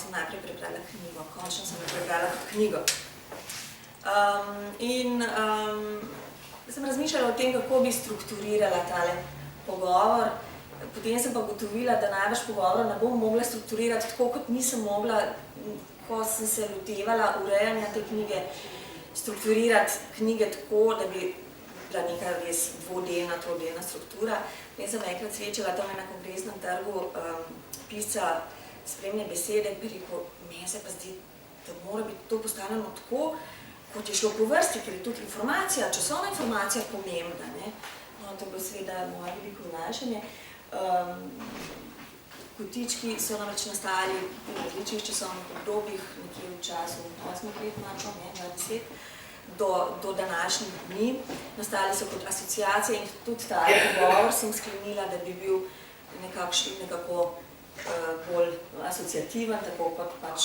sem najprej prebrala knjigo, končno sem jo prebrala kot knjigo. Sem razmišljala o tem, kako bi strukturirala tale pogovor. Potem sem pa ugotovila, da največ pogovora ne bom mogla strukturirati tako, kot nisem mogla, ko sem se lotevala urejanja te knjige, strukturirati knjige tako, da bi bila neka res dvodelna, trodelna struktura. Potem sem enkrat srečala tam na Kongresnem trgu pisca spremne besede, bi rekel, meni se pa zdi, da mora biti to postavljeno tako, kot je šlo po vrsti, ker je tudi informacija, časovna informacija pomembna. Ne? No, to je bilo seveda moje veliko vnašanje. Kotički so namreč nastali v različnih časovnih obdobjih, nekje v času 8 let, malo, ne, 20, do današnjih dni. Nastali so kot asociacije in tudi ta pogovor sem sklenila, da bi bil nekako bolj asociativen, tako kot pač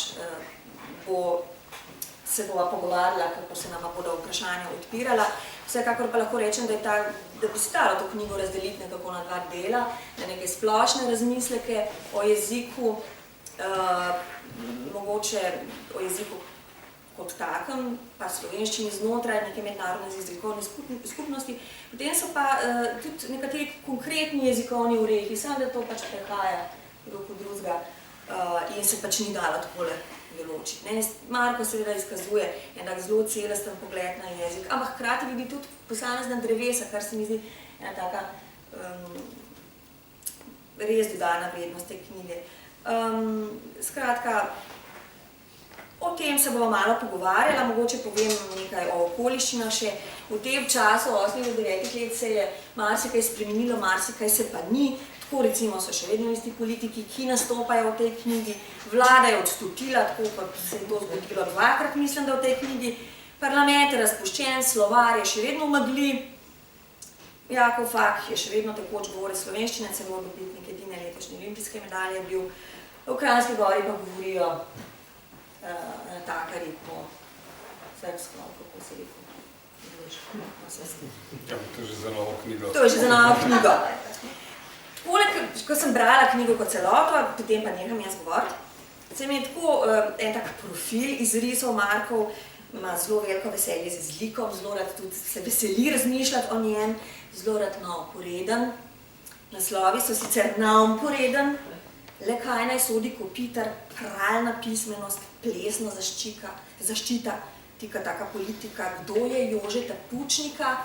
se bova pogovarjala, kako se nama bodo vprašanja odpirala. Vsekakor pa lahko rečem, da bi se dalo to knjigo razdeliti nekako na dva dela, na neke splošne razmisleke o jeziku, mogoče o jeziku kot takem, pa slovenščini znotraj neke mednarodne jezikovne skupnosti. Potem so pa tudi nekateri konkretni jezikovni orehi, samo da to pač prehaja drug od drugega in se pač ni dalo takole določiti. Marko seveda izkazuje enak zelo celosten pogled na jezik, ampak hkrati vidi tudi posamezna drevesa, kar se mi zdi ena taka res dodana vrednost te knjige. Skratka, o tem se bomo malo pogovarjala, mogoče povem nekaj o okoliščinah še. V tem času, 8 do 9 let, se je marsikaj spremenilo, marsikaj se pa ni. Tako recimo so še vedno isti politiki, ki nastopajo v tej knjigi. Vlada je odstopila, tako kot se je to zgodilo dvakrat, mislim, da v tej knjigi. Parlament je razpuščen, slovar je še vedno v megli. Jakov Fak je še vedno tekoč govori slovenščine, celo dobitnik edine letošnje olimpijske medalje je bil. V Kranjski Gori pa govorijo natakarji po srbsko, kako se rekel. Ja, to je že za novo knjigo. To je že za novo knjigo. Poleg, ko sem brala knjigo kot celoto, potem pa neham jaz govoriti, se mi je tako en tak profil izrisal Markov, ima zelo veliko veselje z jezikom, zelo rad tudi se veseli razmišljati o njem, zelo rad poreden. Naslovi so sicer naumporeden, le kaj naj sodi kopitar, pralna pismenost, plesna zaščita, tika taka politika, kdo je Jožeta Pučnika,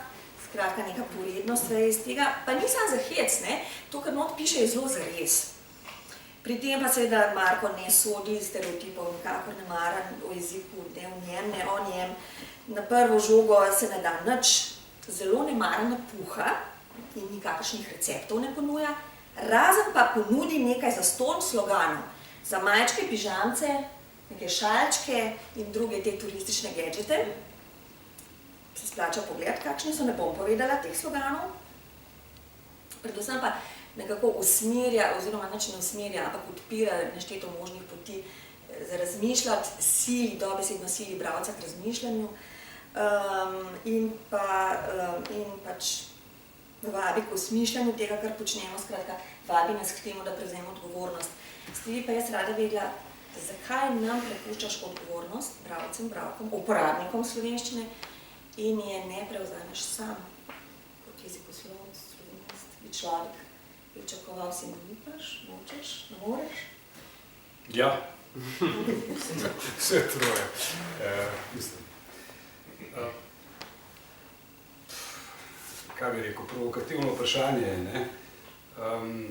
skratka neka porednost iz tega, pa ni samo za hec, ne? To, kar not piše, je zelo zares. Pri tem pa seveda Marko ne sodi stereotipov, nikakor ne mara o jeziku, ne o njem, ne o njem. Na prvo žogo se ne da nič, zelo ne mara napuha in nikakršnih receptov ne ponuja, razen pa ponudi nekaj zastonj sloganov za majčke, pižamce, neke šalčke in druge te turistične gadžete. Se splača pogled, kakšni so, ne bom povedala teh sloganov. Predvsem pa nekako usmerja, oziroma nič ne usmerja, ampak odpira nešteto možnih poti za razmišljati, sili, dobesedno sili bralca k razmišljanju in pač vabi k osmišljanju tega, kar počnemo, skratka, vabi nas k temu, da prevzemo odgovornost. Ste pa jaz rada vedela, zakaj nam prepuščaš odgovornost bralcem, bralkom, uporabnikom slovenščine, in je ne prevzameš sam, kot jezikoslovec, slovenist, bi človek pričakoval, si ne upaš, nočeš, ne moreš? Ja, vse troje, mislim. Kaj bi rekel, provokativno vprašanje je, ne?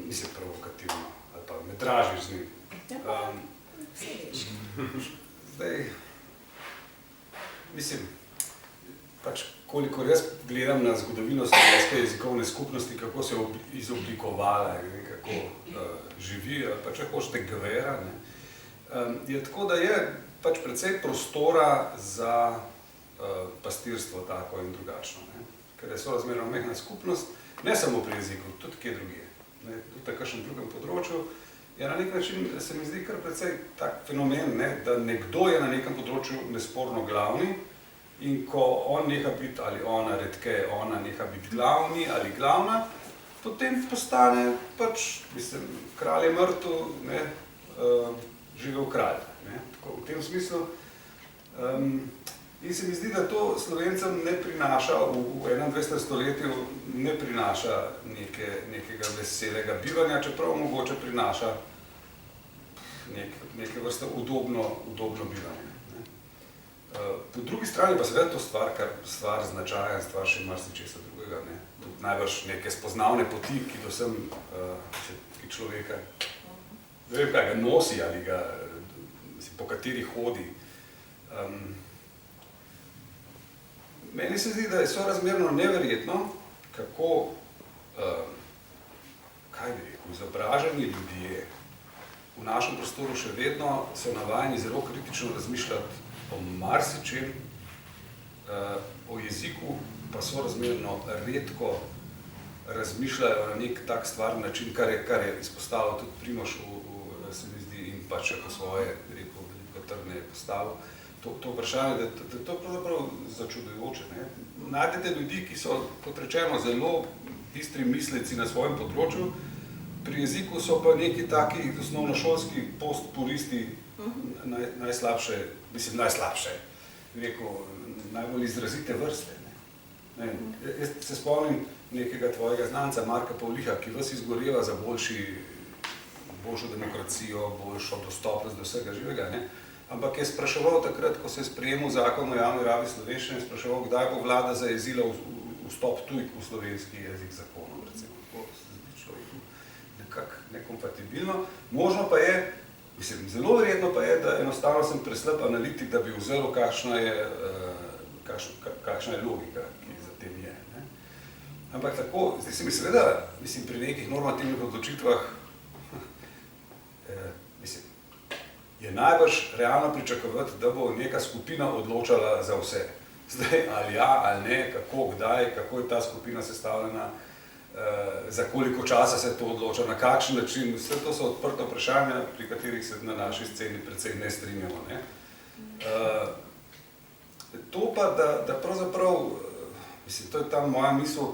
Mislim, provokativno, ali pa me dražiš z njim. Zdaj, mislim, pač kolikor jaz gledam na zgodovino slovenske jezikovne skupnosti, kako se je izoblikovala, kako živi, pa če hočete gvera, je tako, da je pač precej prostora za pastirstvo tako in drugačno, ker je sorazmerno majhna skupnost, ne samo pri jeziku, tudi kje drugje, tudi na kakšnem drugem področju, je na nek način, se mi zdi kar precej tak fenomen, da nekdo je na nekem področju nesporno glavni, in ko on neha biti, ali ona redkeje, ona neha biti glavni ali glavna, potem postane pač, mislim, kralj je mrtev, živel kralj. Ne? Tako, v tem smislu. In se mi zdi, da to Slovencem ne prinaša, v 21. stoletju ne prinaša nekega veselega bivanja, čeprav mogoče prinaša neke vrste udobno bivanje. Ne? Po drugi strani pa seveda to stvar značaja in stvar še marsičesa drugega. Ne? Tudi najbrž neke spoznavne poti, ki dosem ki človeka ne vem, kaj ga nosi ali ga, po kateri hodi. Meni se zdi, da je sorazmerno neverjetno, kako, kaj bi rekel, izobraženi ljudje v našem prostoru še vedno so navajeni zelo kritično razmišljati o marsičem, o jeziku pa sorazmerno redko razmišljajo na nek tak stvarni način, kar je izpostavil tudi Primož se mi zdi, in pa še po svoje, rekel, veliko trdne postavil. To vprašanje, da to je pravzaprav začudujoče. Ne? Najdete ljudi, ki so, kot rečeno, zelo bistri misleci na svojem področju, pri jeziku so pa neki taki osnovnošolski postpuristi najslabše, rekel, najbolj izrazite vrste. Ne? Jaz se spomnim nekega tvojega znanca, Marka Pavliha, ki vas izgoreva za boljšo demokracijo, boljšo dostopnost do vsega živega, ne? Ampak je spraševal takrat, ko se je sprejemal zakon o javni rabi slovenščine, spraševal, kdaj bo vlada zajezila vstop tujk v slovenski jezik zakonom, recimo. To se zdi človeku nekako nekompatibilno. Možno pa je, mislim, zelo verjetno pa je, da enostavno sem preslab analitik, da bi vzel, kakšna je logika, ki za tem je. Ne? Ampak tako, zdaj se mi seveda, mislim, pri nekih normativnih odločitvah, je najbrž realno pričakovati, da bo neka skupina odločala za vse. Zdaj, ali ja, ali ne, kako, kdaj, kako je ta skupina sestavljena, za koliko časa se to odloča, na kakšen način, vse to so odprta vprašanja, pri katerih se na naši sceni precej ne strinjamo. Ne? To pa, da pravzaprav, mislim, to je ta moja misel,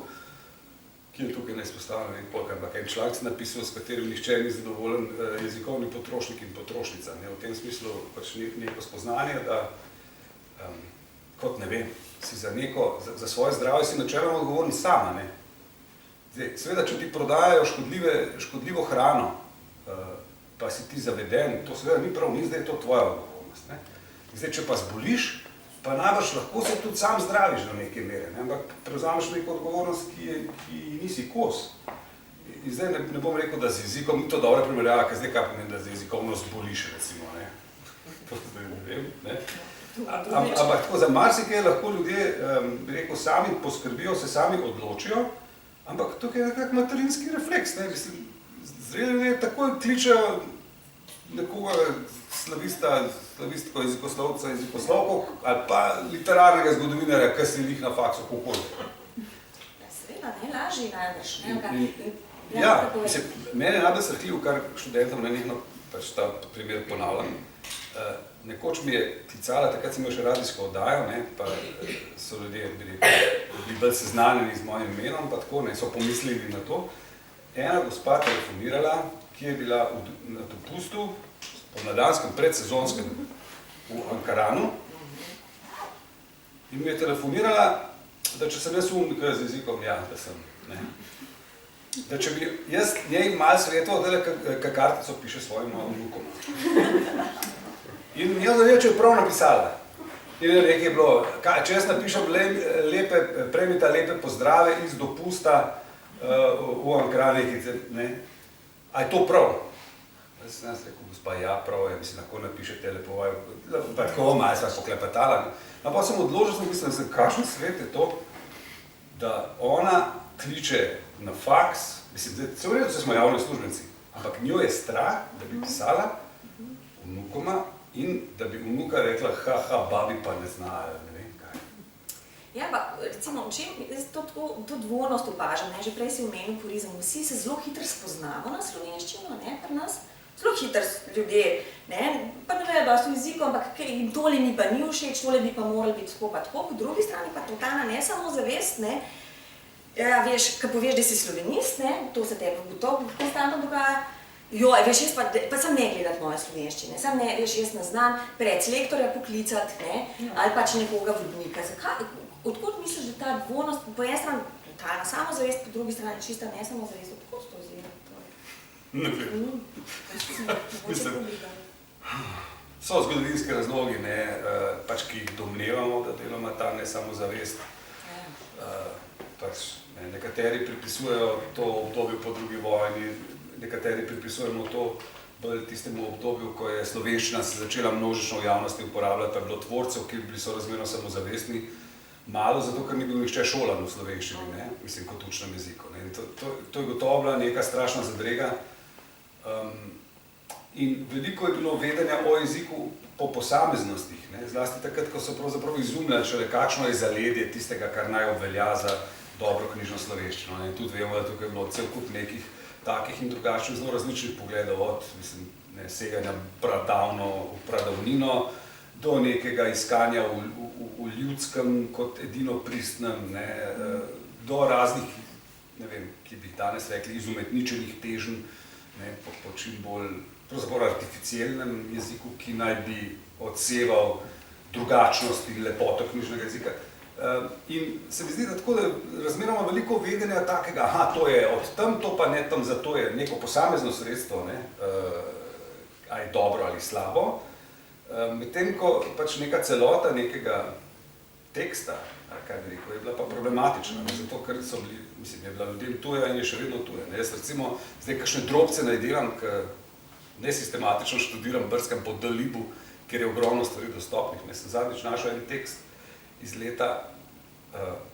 ki je tukaj neizpostavljena, ampak en članek sem napisal, s katerim nihče ni zadovoljen, jezikovni potrošnik in potrošnica. Ne? V tem smislu pač neko spoznanje, da, kot ne vem, si za svoje zdravje si načeloma odgovoren sama. Ne? Zdaj, seveda, če ti prodajajo škodljivo hrano, pa si ti zaveden, to seveda ni prav, ni zdaj to tvoja odgovornost. Ne? Zdaj, če pa zboliš, pa najbrž lahko se tudi sam zdraviš do neke mere, ne? Ampak prevzameš neko odgovornost, ki nisi kos. In zdaj ne bom rekel, da z jezikom ni to dobra primerjava, ker zdaj kaj pomeni, da z jezikovno zboliš, recimo. Ne? To zdaj ne vem. Ne? Ampak tako za marsikaj lahko ljudje, bi rekel, sami poskrbijo, se sami odločijo, ampak tukaj je nekak materinski refleks. Ne? Mislim, zreli ljudje takoj kličejo nekoga slavistko jezikoslovca, jezikoslovko ali pa literarnega zgodovinarja, ki si jih na faksu pokoli. Ja, seveda, najlažji najbrž. Ja, mislim, mene je najbolj srhljivo, kar študentom nenehno pač ta primer ponavljam. Nekoč mi je klicala, takrat sem imel še radijsko oddajo, ne, pa so ljudje bili bolj seznanjeni z mojim imenom, pa tako, ne, so pomislili na to. Ena gospa telefonirala, ki je bila na dopustu, pomladanskem, predsezonskem v Ankaranu, in mi je telefonirala, da če sem jaz umnik z jezikom, ja, da sem, ne. Da če bi jaz njej malo svetoval, da kartico piše svojim vnukom. In jaz da če je prav napisala. In nekaj je bilo, če jaz napišem premita lepe pozdrave iz dopusta v Ankaranu, ne, a je to prav? Jaz sem rekel, gospa, ja, prav je, mislim, lahko napišete lepo, pa tako malo sva poklepetala. Ampak sem odložil, sem mislil, kakšen svet je to, da ona kliče na faks, mislim, celo redo se smo javni uslužbenci, ampak njo je strah, da bi pisala vnukoma in da bi vnuka rekla, babi pa ne zna, ne vem kaj. Ja, pa recimo, to dvornost opažam, ne, že prej si omenil purizem, vsi se zelo hitro spoznamo na slovenščino, ne, pri nas, zelo hitro ljudje, ne, pa ne vejo dosti jezikom, ampak tole mi pa ni všeč, tole bi pa morali biti tako pa tako, po drugi strani pa totalna ne samo zavest, ne, ja, veš, ko poveš, da si slovenist, ne, to se tebi gotovo konstantno dogaja, Joj, veš, jaz pa sem ne gledati moje slovenščine, sam ne, veš, jaz ne znam predselektorja poklicati, ne, ali pač nekoga vodnika. Zakaj? Odkud misliš, da ta dvonost, po eni strani totalna samozavest, po drugi strani čista nesamozavest, odkud to vzira? Ne vem. So zgodovinski razlogi, ne, pač, ki jih domnevamo, da deloma ta nesamozavest. Pač, ne, nekateri pripisujejo to obdobje po drugi vojni, nekateri pripisujemo to bolj tistemu obdobju, ko je slovenščina se začela množično v javnosti uporabljati, pa je bilo tvorcev, ki bili sorazmerno samozavestni, malo, zato ker ni bil nihče šolan v slovenščini, ne, mislim, kot učnem jeziku. Ne. To je gotovo bila neka strašna zadrega. In veliko je bilo vedenja o jeziku po posameznostih, ne, zlasti takrat, ko so pravzaprav izumljali šele kakšno je zaledje tistega, kar naj obvelja za dobro knjižno slovenščino. In tudi vemo, da tukaj je bilo cel kup nekih takih in drugačnih zelo različnih pogledov, od seganja pradavno v pradavnino do nekega iskanja v ljudskem kot edino pristnem, ne, do raznih, ne vem, ki bi danes rekli, izumetničenih teženj, ne, po čim bolj pravzaprav artificialnem jeziku, ki naj bi odseval drugačnost in lepoto knjižnega jezika. In se mi zdi, da tako da razmeroma veliko vedenja takega, to je od tam, to pa ne tam, zato je neko posamezno sredstvo, ne, ali dobro ali slabo, medtem ko pač neka celota nekega teksta, kaj bi rekel, je bila pa problematična, ne, zato ker so bili, mislim, je bila ljudem tuja in je še vedno tuja. Ne. Jaz recimo zdaj kakšne drobce najdelam, ker nesistematično študiram, brskam po Dalibu, kjer je ogromno stvari dostopnih. Ne. Sem zadnjič našel en tekst iz leta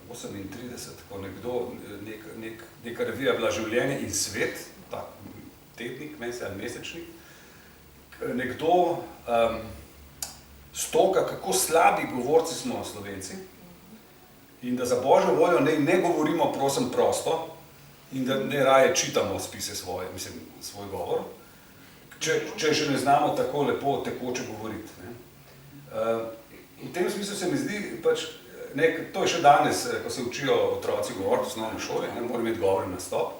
38, ko neka revija bila Življenje in svet, tak tednik, mesečnik, nekdo stoka, kako slabi govorci smo Slovenci in da za Božjo voljo ne govorimo, prosim, prosto in da ne raje čitamo spise svoje, mislim, svoj govor, če že ne znamo tako lepo tekoče govoriti. Ne. V tem smislu se mi zdi, pač, to je še danes, ko se učijo otroci govoriti v osnovni šoli, ne mora imeti govorni nastop,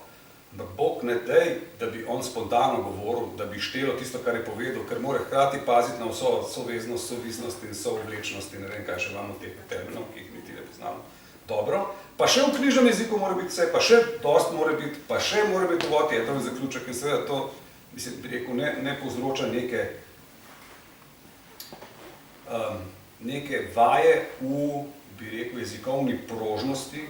ampak Bog ne dej, da bi on spontano govoril, da bi štelo tisto, kar je povedal, ker mora hkrati paziti na vso soveznost, sovisnost in souvlečnost in ne vem, kaj še imamo teh terminov, ki jih niti ne poznamo. Dobro, pa še v knjižnem jeziku mora biti vse, pa še dost mora biti, pa še mora biti uvod, je to zaključek in seveda to, mislim, bi rekel, ne povzroča neke vaje v, bi rekel, jezikovni prožnosti,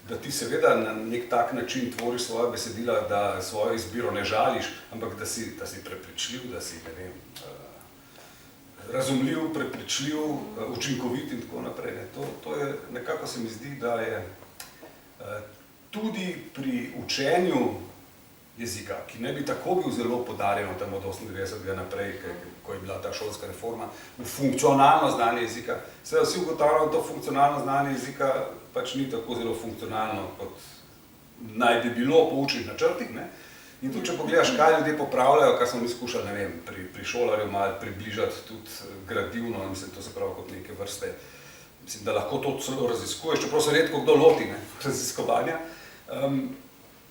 da ti seveda na nek tak način tvoriš svoje besedila, da svojo izbiro ne žališ, ampak da si prepričljiv, da si, ne vem, razumljiv, prepričljiv, učinkovit in tako naprej. To je nekako se mi zdi, da je tudi pri učenju jezika, ki ne bi tako bil zelo podarjen tam od 98. naprej, ko je bila ta šolska reforma, v funkcionalno znanje jezika. Seveda vsi ugotavljamo, da to funkcionalno znanje jezika pač ni tako zelo funkcionalno, kot naj bi bilo po učnih načrtih, ne. In tudi, če pogledaš, kaj ljudje popravljajo, kar smo mi skušali, ne vem, pri šolarju malo približati tudi gradivno, mislim, to se pravi kot neke vrste, mislim, da lahko to celo raziskuješ, čeprav se redko kdo loti, ne, raziskovanja,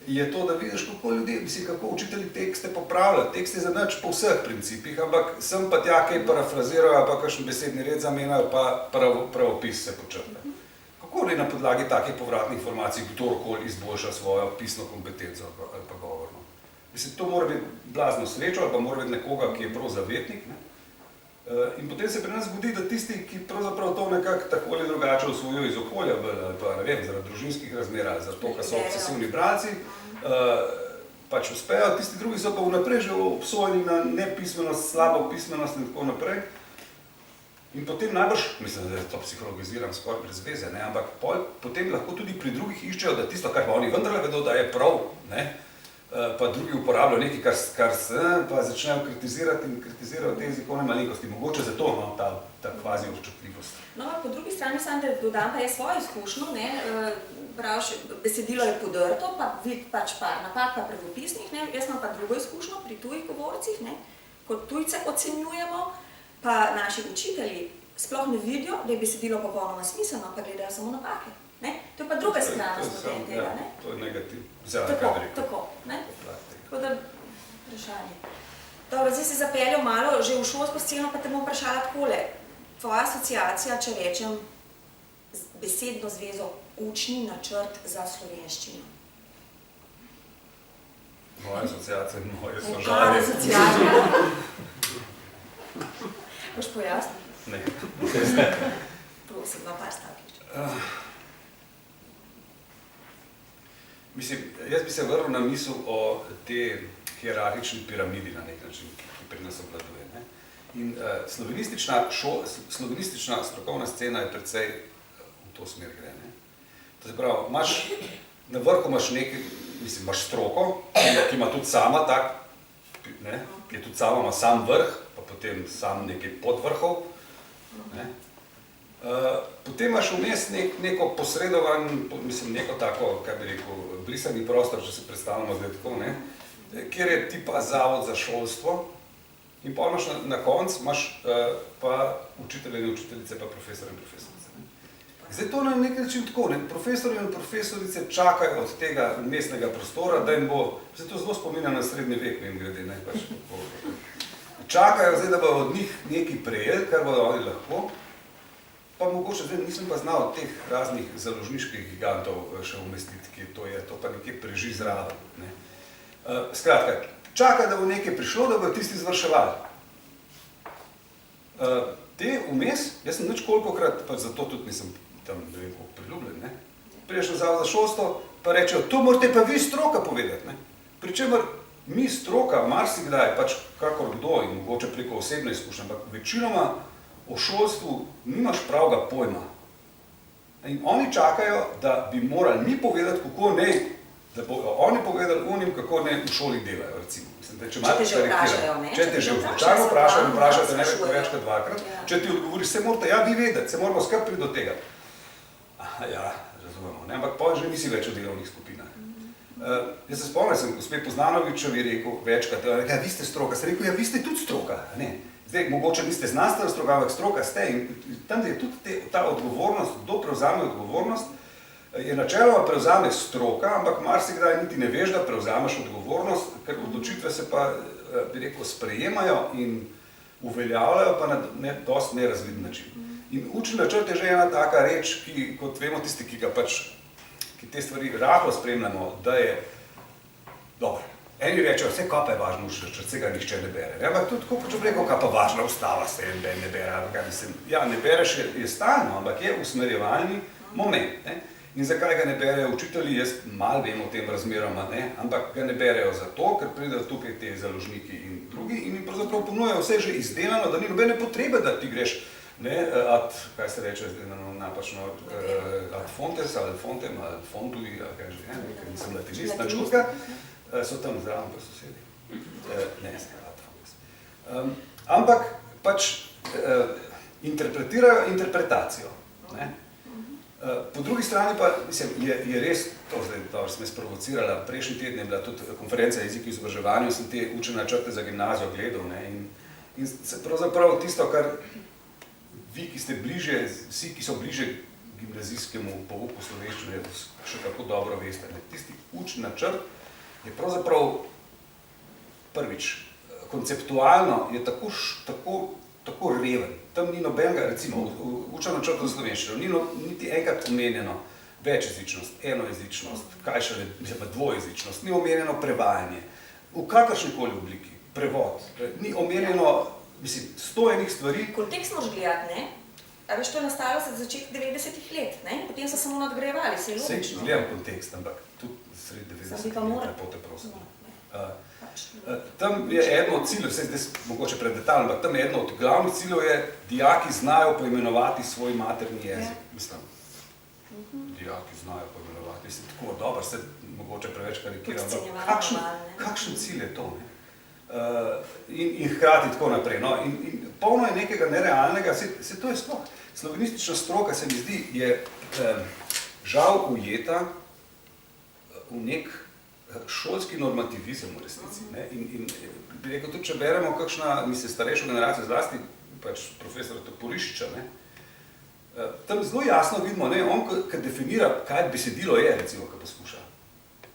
je to, da vidiš, kako ljudje, mislim, kako učitelji tekste popravljajo. Tekst je za nič po vseh principih, ampak sem pa tja kaj parafrazirajo, pa kakšen besedni red zamenjajo, pa pravopis se počrta. Kako ne na podlagi takih povratnih informacij kdorkoli izboljša svojo pisno kompetenco ali pa govorno? Mislim, to mora biti blazno srečo ali pa mora biti nekoga, ki je prav zavetnik, ne? In potem se pri nas zgodi, da tisti, ki pravzaprav to nekako tako ali drugače osvojijo iz okolja, ali pa, ne vem, zaradi družinskih razmer, ali zato, ker so obsesivni bralci, pač uspejo, tisti drugi so pa vnaprej že obsojeni na nepismenost, slabo pismenost in tako naprej. In potem najbrž, mislim, da to psihologiziram skoraj brez veze, ne, ampak potem lahko tudi pri drugih iščejo, da tisto, kar pa oni vendarle vedo, da je prav, ne, pa drugi uporabljajo nekaj, kar se pa začnejo kritizirati in kritizirajo te jezikovne malenkosti. Mogoče zato imam ta kvazi občutljivost. No, po drugi strani sam, da dodam pa je svojo izkušnjo, ne, praviš, besedilo je podrto, pa vidi pač par napak pa pravopisnih, ne, jaz imam pa drugo izkušnjo pri tujih govorcih, ne, kot tujce ocenjujemo, pa naši učitelji sploh ne vidijo, da je besedilo popolnoma smiselno, pa gledajo samo napake. Ne? To je pa druga strana tega, ne? To je negativ. Tako, ne? Tako da vprašanje. Dobro, zdaj si zapeljal malo že v šolsko sceno, pa te bom vprašala takole. Tvoja asociacija, če rečem besedno zvezo učni načrt za slovenščino. Moja asociacija, moje so Kaj žalje. asociacija? Boš pojasnil? Ne. Prosim, dva par stavkič. Mislim, jaz bi se vrnil na misel o te hierarhični piramidi na nek način, ki pri nas obvladuje. Ne? In slovenistična strokovna scena je precej v to smer gre. Ne? To se pravi, na vrhu imaš nekaj, mislim, imaš stroko, ki ima tudi sama tak, ne? Ki je tudi sama, ima sam vrh, pa potem sam nekaj podvrhov. Ne? Potem imaš vmes neko posredovan, mislim, neko tako, kaj bi rekel, brisani prostor, če se predstavljamo zdaj tako, ne? Kjer je tipa zavod za šolstvo in pa imaš na koncu imaš pa učitelje in učiteljice, pa profesor in profesorice. Ne? Zdaj to na nek način tako, ne? Profesori in profesorice čakajo od tega mestnega prostora, da jim bo, se to zelo spominja na srednji vek, vem grede, ne? Pač, čakajo zdaj, da bo od njih nekaj prejel, kar bodo oni lahko, pa mogoče zdaj nisem pa znal teh raznih založniških gigantov še umestiti, ki to je, to pa nekje preži zraven. Ne? Skratka, čaka, da bo nekaj prišlo, da bodo tisti izvrševali. Te vmes, jaz sem nič kolikokrat, pa zato tudi nisem tam, ne vem, koliko priljubljen, ne? Priješ na zavod za šolstvo, pa rečejo, to morate pa vi stroka povedati. Ne? Pričemer, mi stroka, marsikdaj, pač kakor kdo in mogoče preko osebne izkušnje, ampak večinoma o šolstvu nimaš pravega pojma. In oni čakajo, da bi morali mi povedati, kako ne, da bodo oni povedali unim, kako ne v šoli delajo, recimo. Mislim, da, če te že vprašajo, ne? Če te že vprašajo, ne večkrat dvakrat, če ti odgovoriš, se morate, ja, vi vedeti, se moramo skrb priti do tega. Ja, razumemo, ne? Ampak pa že nisi več v delovnih skupinah. Jaz se spomnim, sem gospe Poznanovičevi rekel večkrat, ja, vi ste stroka, sem rekel, ja, vi ste tudi stroka, ne? Zdaj, mogoče niste znanstvena stroka, ampak stroka ste in tam je tudi ta odgovornost, kdo prevzame odgovornost, je načeloma prevzame stroka, ampak marsikdaj niti ne veš, da prevzameš odgovornost, ker odločitve se pa, bi rekel, sprejemajo in uveljavljajo pa na dosti nerazviden način. In učni načrt je že ena taka reč, ki, kot vemo tisti, ki te stvari rahlo spremljamo, da je dobro. Eni rečejo, vse kaj pa je važno učni načrt, vse ga nihče ne bere. Ampak tudi tako pač rekel, kaj pa važna ustava se ne bere. Ja, ne bereš je stalno, ampak je usmerjevalni moment. Ne? In zakaj ga ne berejo učitelji, jaz malo vem o tem razmeroma, ne? Ampak ga ne berejo zato, ker pridejo tukaj te založniki in drugi in jim pravzaprav ponujajo vse že izdelano, da ni nobene potrebe, da ti greš, ne, kaj se reče, napačno, ad fontes, ali fontem, ali fontui, ali kaj že, ne, ker nisem latinist, načutka. So tam zraven pa sosedi. Ne, ad fontes. Ampak pač interpretirajo interpretacijo. Ne? Po drugi strani pa, mislim, je res, to zdaj, to sem me sprovocirala, prejšnji teden je bila tudi konferenca jezik v izobraževanju, sem te učne načrte za gimnazijo gledal, ne, in se pravzaprav tisto, kar vi, ki ste bliže, vsi, ki so bliže gimnazijskemu pouku slovenščine, še kako dobro veste, ne, tisti učni načrt je pravzaprav prvič, konceptualno je tako reven. Tam ni nobenega, recimo, v učnem načrtu za slovenščino, ni niti enkrat omenjeno večjezičnost, enojezičnost, kaj še ne, dvojezičnost, ni omenjeno prevajanje, v kakršnikoli obliki, prevod, ni omenjeno, mislim, 100 enih stvari. Kontekst moraš gledati, ne? A veš, to je nastalo se začetek 90-ih let, ne? Potem so samo nadgrajevali, se je logično. Sej gledam kontekst, ampak tudi sredi 90-ih let, lepote prosim. Tam je eno od ciljev, zdaj mogoče predetaljno, ampak tam je eno od glavnih ciljev je, dijaki znajo poimenovati svoj materni jezik. Mislim, dijaki znajo poimenovati, mislim, tako dobro, se mogoče preveč karikiram, ampak kakšen cilj je to, ne? In hkrati tako naprej. No? In polno je nekega nerealnega, se to je sploh. Slovenistična stroka, se mi zdi, je žal ujeta v nek šolski normativizem v resnici. Ne? In bi rekel, tudi če beremo kakšna, mislim, starejšo generacijo, zlasti pač profesora Toporišiča, ne? Tam zelo jasno vidimo, ne? On, ki definira, kaj besedilo je, recimo, ki poskuša.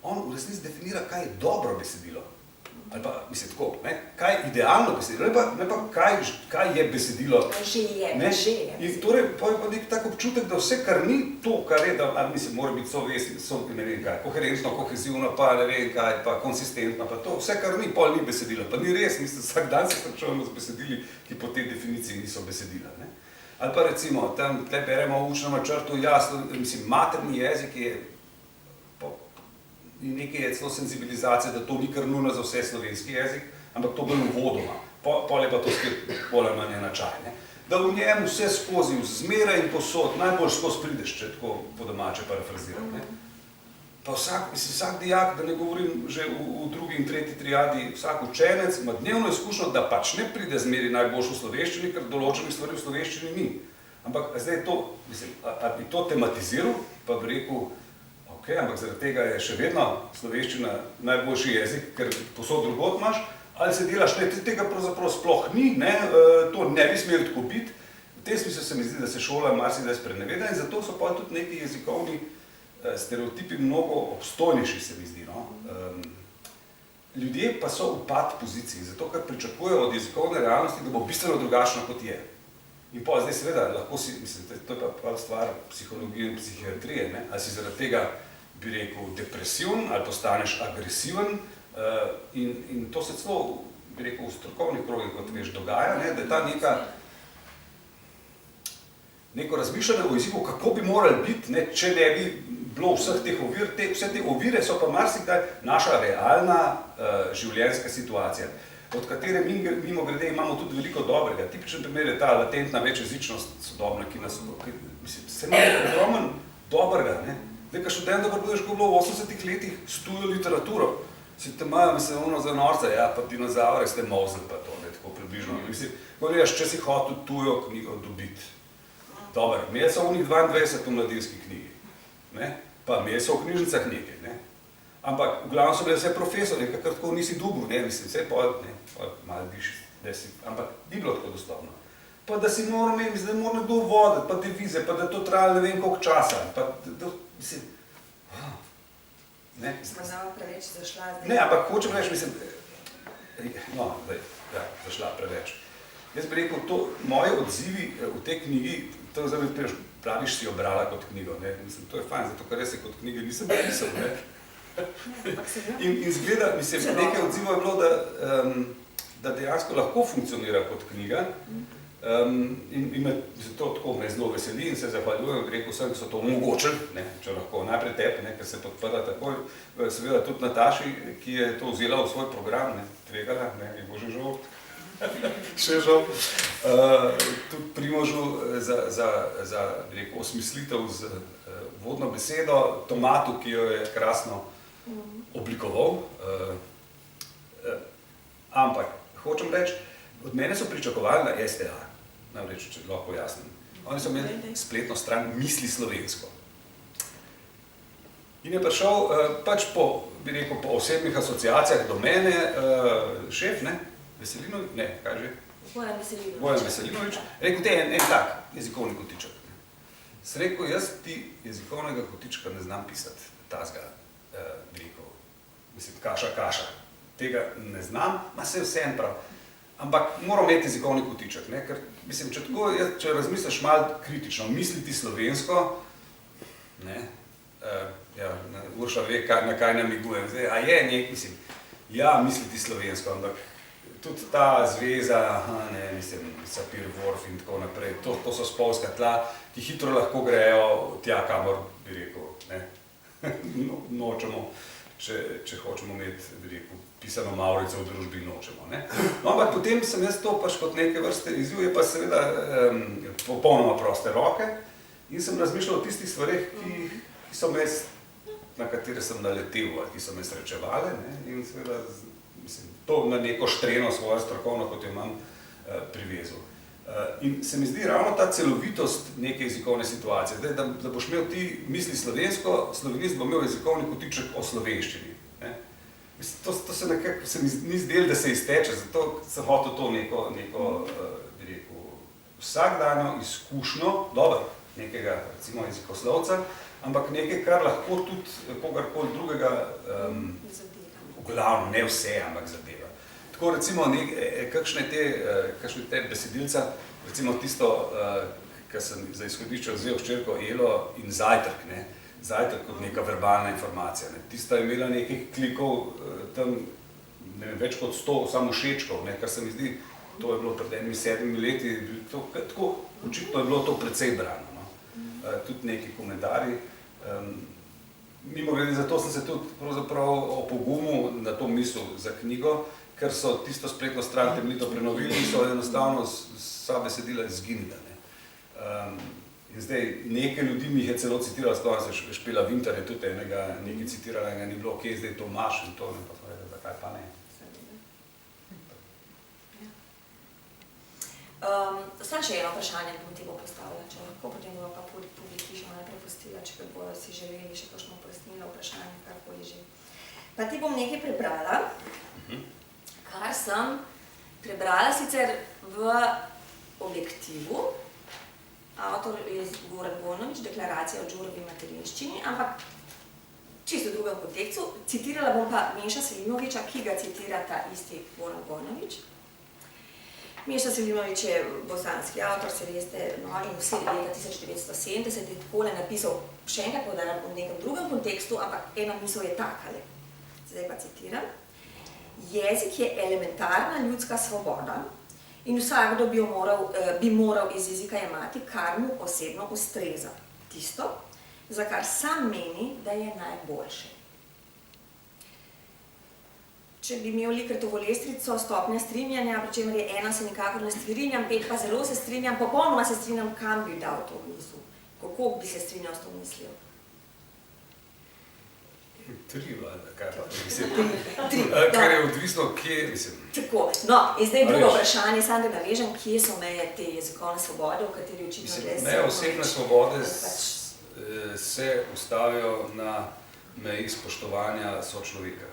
On v resnici definira, kaj je dobro besedilo. Ali pa, mislim, tako, ne, kaj je idealno besedilo, ne pa kaj je besedilo. Že je. In torej, pa je pa nek tak občutek, da vse, kar ni to, kar je, da, mislim, mora biti ne vem kaj, koherentno, kohezivno, pa ne vem kaj, pa konsistentno, pa to, vse, kar ni, pol ni besedilo, pa ni res, mislim, vsak dan se srečujemo z besedili, ki po tej definiciji niso besedila, ne. Ali pa recimo, tam tle beremo v učnem načrtu, jasno, mislim, materni jezik je in nekaj je celo senzibilizacija, da to ni kar nujno za vse slovenski jezik, ampak to bolj uvodoma. Pol je pa to spet bolj ali manj enačaj, ne. Da v njem vse skozi, zmeraj in posod, najbolj skozi prideš, če tako po domače parafraziram, ne. Pa vsak dijak, da ne govorim že v drugi in tretji triadi, vsak učenec ima dnevno izkušnjo, da pač ne pride zmeri najboljš v slovenščini, ker določenih stvari v slovenščini ni. Ampak zdaj to, mislim, ali bi to tematiziral, pa bi rekel, ok, ampak zaradi tega je še vedno slovenščina najboljši jezik, ker posod drugot imaš, ali se delaš, ne, tega pravzaprav sploh ni, ne, to ne bi smeli tako biti. V tem smislu se mi zdi, da se šola marsikdaj spreneveda in zato so pa tudi neki jezikovni stereotipi mnogo obstojnejši, se mi zdi, no. Ljudje pa so v pad poziciji, zato ker pričakujejo od jezikovne realnosti, da bo bistveno drugačna, kot je. In pa zdaj seveda, lahko si, mislim, to je pa stvar psihologije in psihiatrije, ne, ali si zaradi tega, bi rekel, depresiven, ali postaneš agresiven, in to se celo, bi rekel, v strokovnih krogih, kot veš, dogaja, ne, da je ta neko razmišljanje o jeziku, kako bi morali biti, ne, če ne bi bilo vseh teh ovir, vse te ovire so pa marsikdaj naša realna življenjska situacija, od katere mimogrede imamo tudi veliko dobrega. Tipičen primer je ta latentna večjezičnost sodobna, ki nas, mislim, se ima ogromno dobrega, ne. Zdaj, kad študent dobro budeš, ko bilo v 80-ih letih s tujo literaturo, si te imajo, mislim, ono za norca, ja, pa dinozaure ste mozli, pa to, ne, tako približno. Mislim, gledaš, če si hotel tujo knjigo dobiti. Dobar, imeli so onih 22 v mladinski knjigi, ne, pa imeli so v knjižnicah nekaj, ne. Ampak v glavnem so bili vse profesori, kakor tako nisi dubil, ne, mislim, vse malo višji, ampak ni bilo tako dostopno. Pa da si moral imeti, da mora nekdo voditi, pa devize, pa da to trajalo ne vem koliko časa, pa da, mislim, ne. Smo znamo preveč zašla zdaj. Ne, ampak hočem reči, mislim, no, zdaj, ja, zašla preveč. Jaz bi rekel, to, moje odzivi v tej knjigi, to zdaj mi praviš, si jo brala kot knjigo, ne, mislim, to je fajn, zato ker res je kot knjige nisem pisal, ne. In zgleda, mislim, nekaj odzivov je bilo, da dejansko lahko funkcionira kot knjiga in me to tako me zelo veseli in se zahvaljujem, rekel sem, ki so to omogočili, ne, če lahko najprej tebi, ne, ker se podprla takoj, seveda tudi Nataši, ki je to vzela v svoj program, ne, tvegala, ne, je bo že žal, še žal, tudi Primožu za rekel, osmislitev z vodno besedo, Tomatu, ki jo je krasno oblikoval, ampak hočem reči, od mene so pričakovali na STA, namreč, če lahko pojasnim. Oni so imeli spletno stran Misli slovensko. In je prišel pač po, bi rekel, po osebnih asociacijah do mene, šef, ne, Veselinovič, ne, kaj že? Bojan Veselinovič, rekel, te en tak jezikovni kotiček. Sem rekel, jaz ti jezikovnega kotička ne znam pisati, tazga, bi rekel, mislim, kaša, tega ne znam, ma se vse en prav. Ampak moram imeti jezikovni kotiček, ne, ker, mislim, če razmisliš malo kritično, misliti slovensko, ne, ja, Urša ve, na kaj namigujem, zdaj, a je nek, mislim, ja, misliti slovensko, ampak tudi ta zveza, ne, mislim, Sapir, Worf in tako naprej, to so spolska tla, ki hitro lahko grejo tja, kamor, bi rekel, ne, nočemo, če hočemo imeti, bi rekel, pisano mavrico v družbi nočemo, ne. No, ampak potem sem jaz to pač kot neke vrste izziv, je pa seveda popolnoma proste roke in sem razmišljal o tistih stvareh, ki so me, na katere sem naletel, ki so me srečevale, ne, in seveda, mislim, to na neko štreno svojo strokovno, kot jo imam, privezal. In se mi zdi ravno ta celovitost neke jezikovne situacije, zdaj, da boš imel ti misli slovensko, slovenist bo imel jezikovni kotiček o slovenščini, ne. To se nekako, se mi ni zdelo, da se izteče, zato sem hotel to neko, bi rekel, vsakdanjo izkušnjo, dobro, nekega, recimo, jezikoslovca, ampak nekaj, kar lahko tudi kogarkoli drugega, v glavno, ne vse, ampak zadeva. tako recimo kakšne te besedilca, recimo tisto, ki sem za izhodišče vzel hčerko Elo in Zajtrk, ne. Zajtrk kot neka verbalna informacija, ne. Tista je imela nekaj klikov tam, ne vem, več kot 100 samo všečkov, ne, kar se mi zdi, to je bilo pred enimi 7 leti, tako očitno je bilo to precej brano, no. Tudi neki komentarji. Mimogrede, zato sem se tudi pravzaprav opogumil na to misel za knjigo, ker so tisto spletno stran temeljito prenovili in so enostavno vsa besedila izginila, ne. In zdaj, nekaj ljudi mi jih je celo citiralo, sploh se Špela Vintar je tudi enega nekaj citirala, enega ni bilo, kje zdaj Tomaš in to, ne, pa smo rekli, zakaj pa ne. Samo še eno vprašanje bom ti bo postavila, če lahko, potem bomo pa publiki še najprej pustila, če bodo si želeli še kakšno pojasnilo vprašanje, karkoli že. Pa ti bom nekaj prebrala, kar sem prebrala sicer v Objektivu, avtor je Goran Vojnović, Deklaracija o Đurovi materinščini, ampak čisto v drugem kontekstu. Citirala bom pa Meša Selimovića, ki ga citira ta isti Goran Vojnović. Meša Selimović je bosanski avtor, se veste, no, in vse leta 1970 je takole napisal, še enkrat poudarjam v nekem drugem kontekstu, ampak ena misel je takale. Zdaj pa citiram. Jezik je elementarna ljudska svoboda in vsakdo bi moral iz jezika jemati, kar mu osebno ustreza. Tisto, za kar sam meni, da je najboljše. Če bi imel Likertovo lestvico stopnja strinjanja, pri čemer je 1 se nikakor ne strinjam, 5 pa zelo se strinjam, popolnoma se strinjam, kam bi dal to misel, kako bi se strinjal s to mislijo. 3 vlada, kaj pa, mislim, kar je odvisno, kje, mislim. Tako, no, in zdaj drugo vprašanje, samo da navežem, kje so meje te jezikovne svobode, v kateri očitno le se... Meje osebne svobode se ustavijo na meji spoštovanja sočloveka.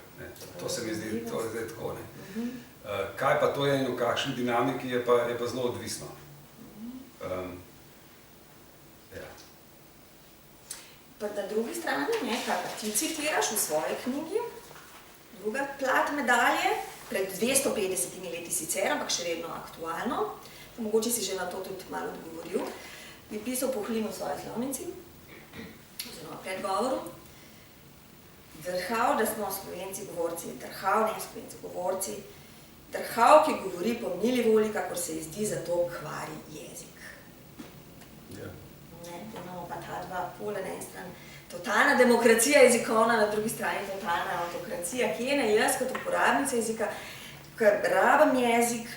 To se mi zdi, to je zdaj tako, ne. Kaj pa to je in v kakšni dinamiki, je pa zelo odvisno. Pa na drugi strani, kar pa ti citiraš v svoji knjigi, druga plat medalje, pred 250 leti sicer, ampak še vedno aktualno, mogoče si že na to tudi malo odgovoril, bi pisal Puhlin v svoji slovnici, oziroma predgovoru, drhav, da smo Slovenci govorci, drhav, ne Slovenci govorci, drhav, ki govori po mili volji, kakor se ji zdi, zato kvari jezik. Imamo pa ta dva pola, na eni strani totalna demokracija jezikovna, na drugi strani totalna autokracija, ki je na jaz kot uporabnica jezika, ker rabim jezik,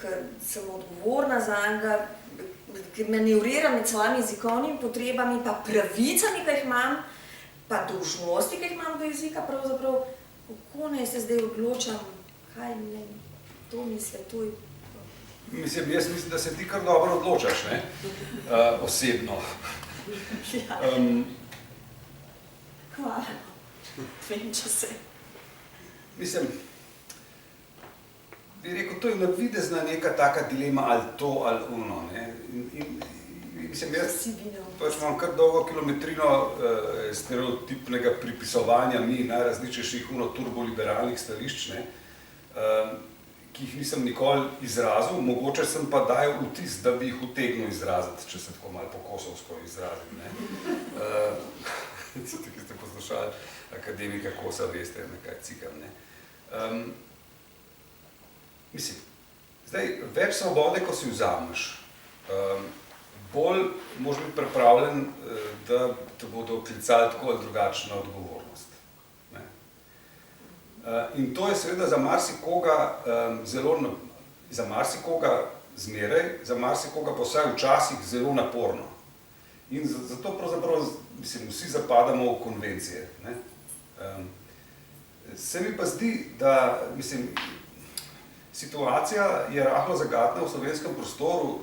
ker sem odgovorna zanj, ker manevriram med svojimi jezikovnimi potrebami, pa pravicami, ki jih imam, pa dolžnosti, ki jih imam do jezika, pravzaprav, kako naj se zdaj odločam, kaj ne, to mi svetuj. Jaz mislim, da se ti kar dobro odločaš, ne? Osebno. Hvala. Vem, če se. Mislim, bi rekel, to je navidezna neka taka dilema, ali to, ali ono, ne? Mislim, jaz pač imam kar dolgo kilometrino stereotipnega pripisovanja mi najrazličnejših turboliberalnih stališč, ne? Ki jih nisem nikoli izrazil, mogoče sem pa dajal vtis, da bi jih utegnil izraziti, če se tako malo po kosovsko izrazim, ne. Tisti, ki ste poslušali akademika Kosa, veste, nekaj cikam, ne. Mislim, zdaj, več svobode, ko si vzameš, bolj moraš biti pripravljen, da te bodo klicali tako ali drugačno odgovornost. In to je seveda za marsikoga za marsikoga zmeraj, za marsikoga pa vsaj včasih zelo naporno. In zato pravzaprav, mislim, vsi zapadamo v konvencije, ne. Se mi pa zdi, da, mislim, situacija je rahlo zagatna v slovenskem prostoru,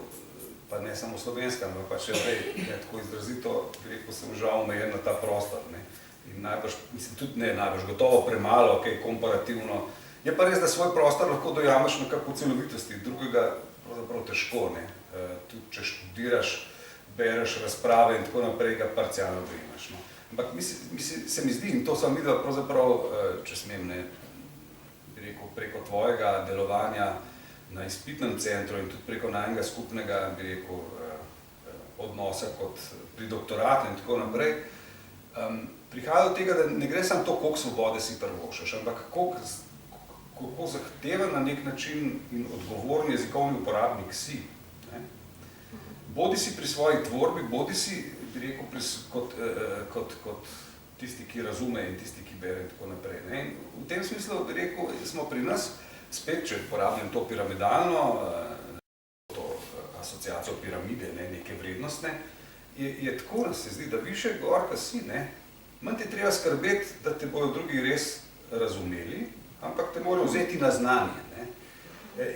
pa ne samo v slovenskem, ampak pa še zdaj, tako izrazito, rekel sem, žal omejen na ta prostor, ne. In najbrž, mislim, tudi ne najbrž, gotovo premalo, kaj komparativno. Je pa res, da svoj prostor lahko dojameš nekako v celovitosti, drugega pravzaprav težko, ne. Tudi če študiraš, bereš razprave in tako naprej, ga parcialno dojemaš, no. Ampak se mi zdi, in to sem videl pravzaprav, če smem, ne, bi rekel, preko tvojega delovanja na izpitnem centru in tudi preko najnega skupnega, bi rekel, odnosa kot pri doktoratu in tako naprej, prihaja do tega, da ne gre samo to, koliko svobode si privoščiš, ampak kako zahteven na nek način in odgovorni jezikovni uporabnik si. Ne? Bodi si pri svoji tvorbi, bodi si, bi rekel, kot tisti, ki razume in tisti, ki bere in tako naprej. Ne? In v tem smislu, bi rekel, smo pri nas, spet, če porabljam to piramidalno, to asociacijo piramide, ne, neke vrednostne, je tako, da se zdi, da više gor, ka si, ne, manj ti treba skrbeti, da te bojo drugi res razumeli, ampak te morajo vzeti na znanje. Ne.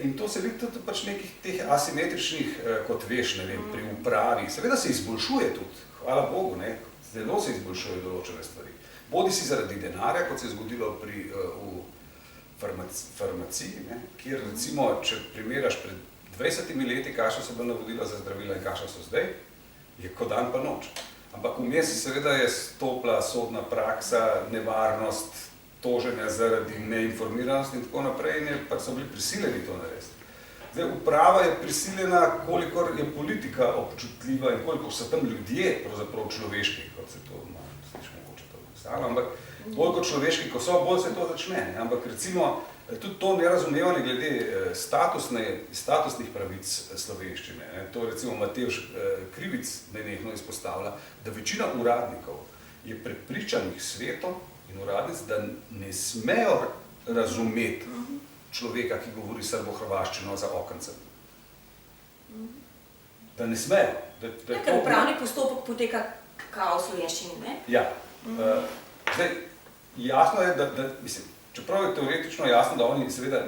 In to se vidi tudi pač nekih teh asimetričnih, kot veš, ne vem, pri upravi. Seveda se izboljšuje tudi, hvala Bogu, ne, zelo se izboljšuje določene stvari. Bodi si zaradi denarja, kot se je zgodilo v farmaciji, ne, kjer recimo, če primeraš pred 20 leti, kakšna so bila navodila za zdravila in kakšna so zdaj, je kot dan pa noč. Ampak vmes seveda je stopla sodna praksa, nevarnost, toženja zaradi neinformiranosti in tako naprej in pač so bili prisiljeni to narediti. Zdaj, uprava je prisiljena, kolikor je politika občutljiva in koliko so tam ljudje, pravzaprav človeški, kot se to sliši mogoče to stalo, ampak bolj kot človeški, ko so, bolj se to začne. Ne? Ampak recimo, tudi to nerazumevanje glede statusnih pravic slovenščine. Ne? To recimo Matevž Krivic nenehno izpostavlja, da večina uradnikov je prepričanih svetom in uradnic, da ne smejo razumeti človeka, ki govori srbo-hrvaščino za okencem. Da ne smejo. Ker upravni postopek poteka kao v slovenščini, ne? Ja. Zdaj, jasno je, da mislim, čeprav je teoretično jasno, da oni seveda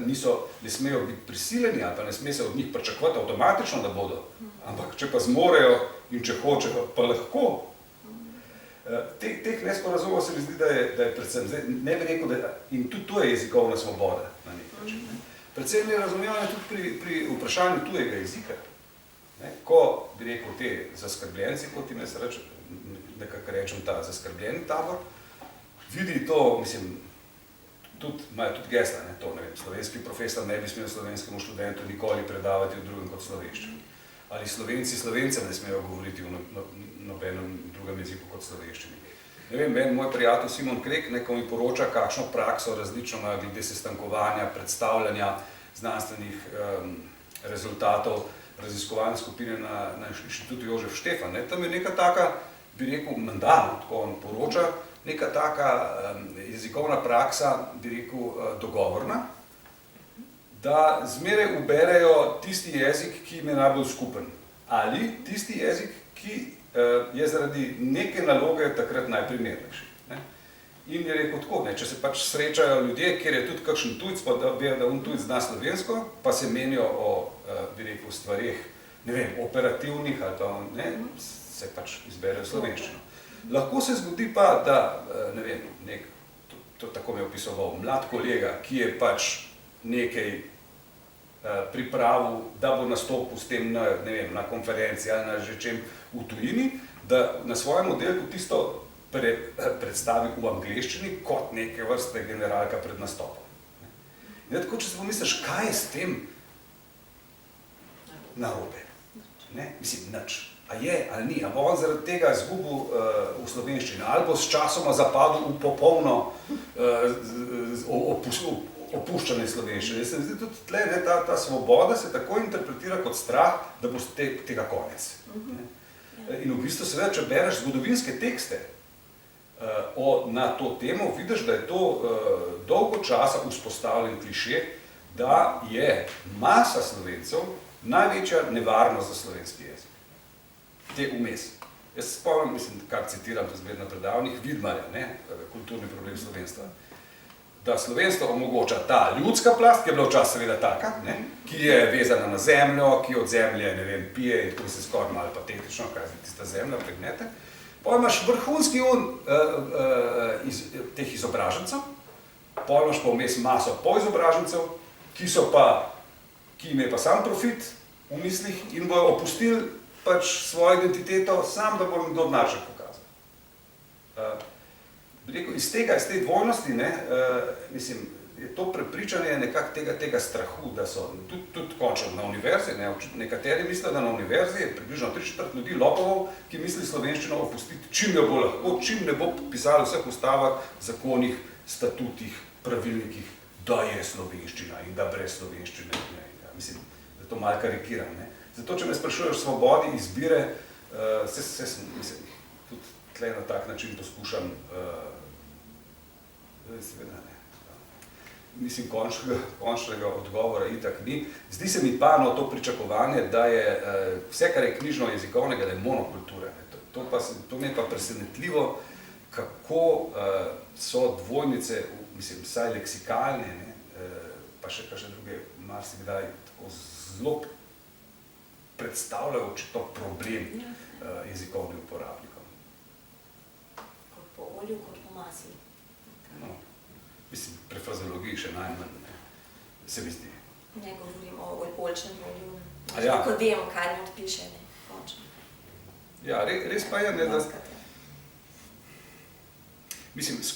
ne smejo biti prisiljeni ali pa ne sme se od njih pričakovati avtomatično, da bodo, ampak če pa zmorejo in če hočejo, pa lahko. Teh nesporazumov se mi zdi, da je predvsem, zdaj ne bi rekel, da in tudi to je jezikovna svoboda na nek način. Predvsem je razumevanje tudi pri vprašanju tujega jezika. Ko bi rekel te zaskrbljenci, kot jim jaz nekako rečem ta zaskrbljeni tabor, vidi to, mislim, imajo tudi gesla, ne, to, ne vem, slovenski profesor ne bi smel slovenskemu študentu nikoli predavati v drugem kot slovenščini. Ali Slovenci Slovencem ne smejo govoriti v nobenem drugem jeziku kot slovenščini. Ne vem, moj prijatelj Simon Krek, ko mi poroča, kakšno prakso različno ima glede sestankovanja, predstavljanja znanstvenih rezultatov raziskovalne skupine na inštitutu Jožef Štefan. Tam je neka taka, bi rekel, mandalno, tako on poroča, neka taka jezikovna praksa, bi rekel, dogovorna, da zmeraj uberejo tisti jezik, ki jim je najbolj skupen. Ali tisti jezik, ki je zaradi neke naloge takrat najprimernejši. In je rekel tako, če se pač srečajo ljudje, kjer je tudi kakšen tujc, pa da on tujc zna slovensko, pa se menijo o, bi rekel, stvareh, ne vem, operativnih ali pa, ne, se pač izberejo slovenščino. Lahko se zgodi pa, da, ne vem, to tako me je opisoval, mlad kolega, ki je pač nekaj pripravil, da bo nastopil s tem na konferenci ali na že čem v tujini, da na svojem oddelku tisto predstavi v angleščini kot neke vrste generalka pred nastopom. In tako, če se pomisliš, kaj je s tem narobe? Mislim, nič. A je ali ni? A bo on zaradi tega izgubil v slovenščini? Ali bo s časoma zapadel v popolno opuščanje slovenščine? Se mi zdi tudi tle, ta svoboda se tako interpretira kot strah, da bo tega konec. In v bistvu seveda, če bereš zgodovinske tekste na to temo, vidiš, da je to dolgo časa vzpostavljen kliše, da je masa Slovencev največja nevarnost za slovenski jezik. Te vmes. Jaz se spomnim, mislim, kar citiram to zmerno predavnih, Vidmarja, kulturni problem slovenstva, da slovenstvo omogoča ta ljudska plast, ki je bila včasih seveda taka, ki je vezana na zemljo, ki od zemlje, ne vem, pije in tako se skoraj malo patetično, kaj je tista zemlja, pregnete. Potem imaš vrhunski teh izobražencev, potem imaš pa vmes maso poizobražencev, ki jim je pa sam profit v mislih in bojo opustili pač svojo identiteto sam, da bo jim kdo denar še pokazal. Iz te dvojnosti, mislim, je to prepričanje nekako tega strahu, da so tudi končno na univerzi, nekateri mislijo, da na univerzi je približno 3/4 ljudi lopov, ki misli slovenščino opustiti, čim jo bo lahko, čim ne bo pisalo vseh ustavah, zakonih, statutih, pravilnikih, da je slovenščina in da brez slovenščine. Mislim, da to malo karikiram. Zato, če me sprašuješ o svobodi izbire, mislim, tudi tle na tak način poskušam, seveda ne. Mislim, končnega odgovora itak ni. Zdi se mi pa to pričakovanje, da je vse, kar je knjižno jezikovnega, da je monokultura. To mi je pa presenetljivo, kako so dvojnice, mislim, vsaj leksikalne, pa še kakšne druge, marsikdaj tako zelo predstavljajo očitno problem jezikovnim uporabnikom. Kot po olju, kot po masli. No, mislim, pri frazeologiji še najmanj, se mi zdi. Ne govorim o oljčnem olju, Ja. ko vemo, kaj not piše, ne, končno. Ja, res pa je, ne, da... Mislim, s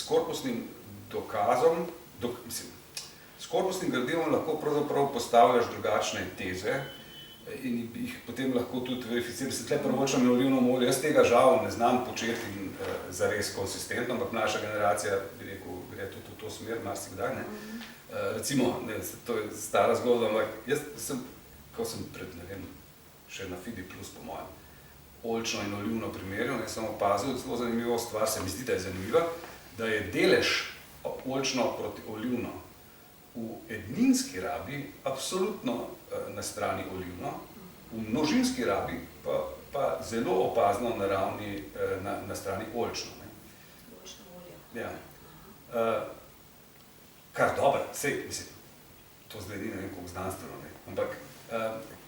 korpusnim dokazom, s korpusnim gradivom lahko pravzaprav postavljaš drugačne teze in jih potem lahko tudi verificiraš. Tle prvočam je olivno olje, jaz tega žal ne znam početi zares konsistentno, ampak naša generacija, bi rekel, gre tudi v to smer, marsikdaj, ne. Recimo, to je stara zgodba, ampak jaz sem, ko sem pred, ne vem, še na Fidi Plus po mojem, oljčno in olivno primerjal, sem opazil zelo zanimivo stvar, se mi zdi, da je zanimiva, da je delež oljčno proti olivno v edninski rabi absolutno na strani olivno, v množinski rabi pa zelo opazno na ravni, na strani oljčno. Oljčno olje. Ja. Kar dobro, sej, mislim, to zdaj ni ne vem koliko znanstveno, ne, ampak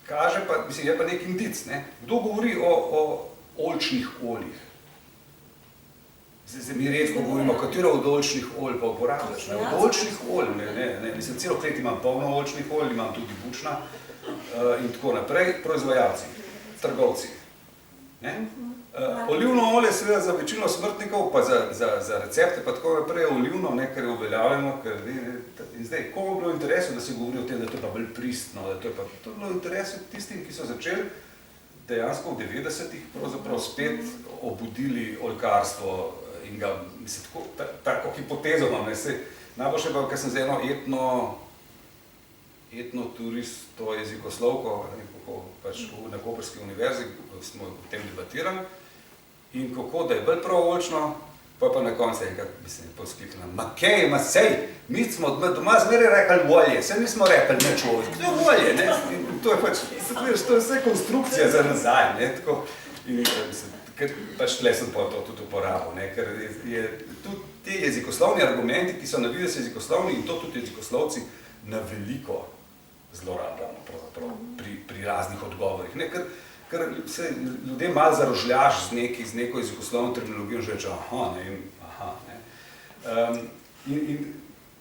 kaže pa, mislim, je pa nek indic, ne. Kdo govori o oljčnih oljih? Zdaj mi redko govorimo, katero od oljčnih olj pa uporabljaš, ne, od oljčnih olj, ne, mislim, celo klet imam polno oljčnih olj, imam tudi bučna in tako naprej, proizvajalci, trgovci, ne. Olivno olje seveda za večino smrtnikov, pa za recepte, pa tako naprej je olivno, ne, ker je uveljavljeno, ker in zdaj, komu je bilo v interesu, da se govori o tem, da to je pa bolj pristno, da to je bilo v interesu tistim, ki so začeli dejansko v 90-ih pravzaprav spet obudili oljkarstvo in ga, mislim, tako hipotezo imam, ne, najbolj še pa, ker sem z eno etnoturisto jezikoslovko, pač na Koprski univerzi smo o tem debatirali in kako, da je bolj prav oljčno, pa na koncu enkrat, mislim, poskliknila, ma kej, ma sej, mi smo doma zmeraj rekli olje, saj nismo rekli nič olje, to je olje, ne, in to je pač, to je vse konstrukcija za nazaj, ne, tako, in ker pač tle sem pa to tudi uporabil, ne, ker je tudi te jezikoslovni argumenti, ki so na videz jezikoslovni in to tudi jezikoslovci na veliko zlorabljamo pravzaprav pri raznih odgovorih, ne, ker se ljudje malo zarožljaš z neko jezikoslovno terminologijo in že reče, in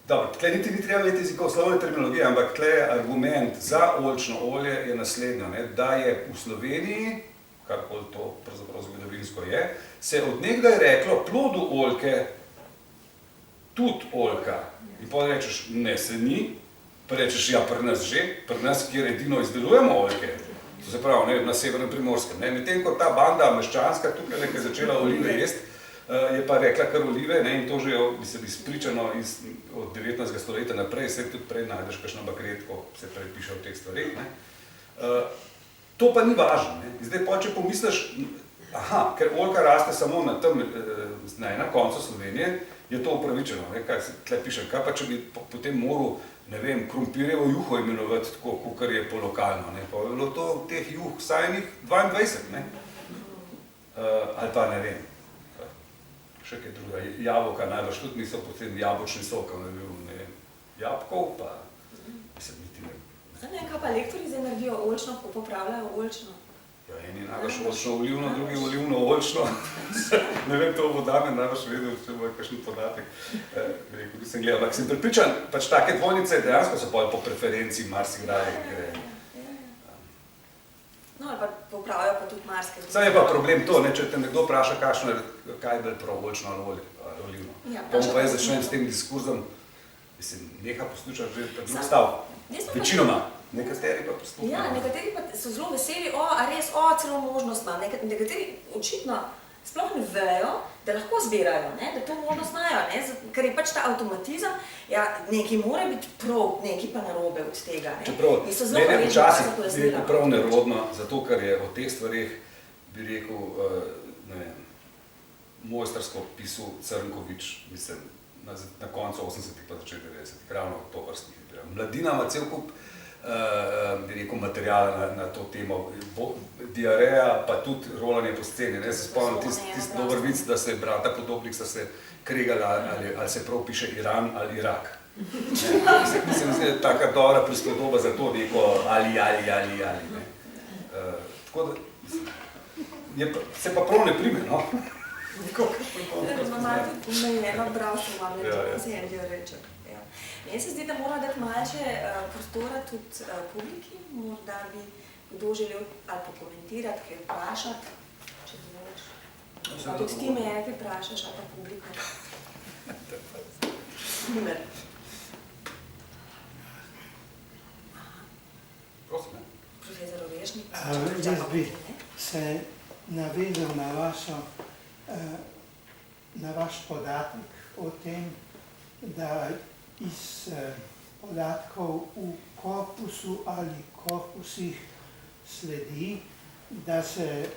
dobro, tle niti ni treba imeti jezikoslovne terminologije, ampak tle argument za oljčno olje je naslednjo, ne, da je v Sloveniji, karkoli to pravzaprav zgodovinsko je, se od nekdaj reklo plodu oljke tudi oljka. In potem rečeš, ne, se ni, pa rečeš, ja, pri nas že, pri nas, kjer edino izdelujemo oljke, to se pravi, ne, na severnem Primorskem. Medtem ko ta banda meščanska tukaj nekaj začela olive jesti, je pa rekla kar olive, ne, in to že je izpričano od 19. stoletja naprej, se tudi prej najdeš kakšno bakret, ko se prej piše o teh stvareh. To pa ni važno. Zdaj pa, če pomisliš, ker oljka raste samo na enem koncu Slovenije, je to upravičeno. Kaj se tle piše, kaj pa če bi potem moral, ne vem, krompirjevo juho imenovati tako, kakor je po lokalno, ne, pa je bilo to teh juh vsaj enih 22, ne, ali pa ne vem, še kaj druga, jabolka najbrž tudi niso potem jabolčni sok, ne vem, jabkov, pa mislim, niti ne. Ne vem, kaj pa lektorji zdaj naredijo oljčno, ko popravljajo oljčno? Ja, eni najbrž oljčno olivno, drugi olivno oljčno. Ne vem, to bo Damjan najbrž vedel, če bo kakšen podatek. Rekel, nisem gledal, ampak sem pripričan, pač take dvojnice dejansko so po preferenci marsikdaj gre. No, ali pa popravijo pa tudi marsikaj. Zdaj je pa problem to, ne, če te nekdo vpraša, kaj je bolj prav oljčno ali olivno. Pa mu pa jaz začnem s tem diskurzom, Mislim, neha poslušati že ta drug stav. Večinoma. Nekateri pa poslušajo. Ja, nekateri pa so zelo veseli, a res, celo možnost ima. Nekateri očitno sploh ne vejo, da lahko zbirajo, ne? Da to možnost znajo, ne? Ker je pač ta avtomatizem, ja, nekaj mora biti prav, nekaj pa narobe od tega. Ne? Čeprav, mene včasih je prav nerodno, zato ker je o teh stvareh, bi rekel, ne vem, mojstrsko pisal Crnkovič, mislim, na koncu 80-ih pa začetku 90-ih, ravno to vrstnih. Mladina ima cel kup, bi rekel, materijala na to temo, diareja, pa tudi rolanje po sceni. Ne, se spomnim tisti dober vic, da se brata Podobnik sta se kregala, ali se prav piše Iran ali Irak. Mislim, da je taka dobra prispodoba za to neko ali. Ne. Tako da, se pa prav ne prime, no? Malo omejeno bralstvo imam, da se en del reče. Meni se zdi, da mora dati malce prostora tudi publiki, morda bi kdo želel ali pokomentirati, kaj vprašati, če zvoliš. Pa tudi ti me je, kaj vprašaš, ali pa publiko. Primer. Prosim, ne? Profesor Ovešnik. Jaz bi se navezal na vaš podatek o tem, da iz podatkov v korpusu ali korpusih sledi, da se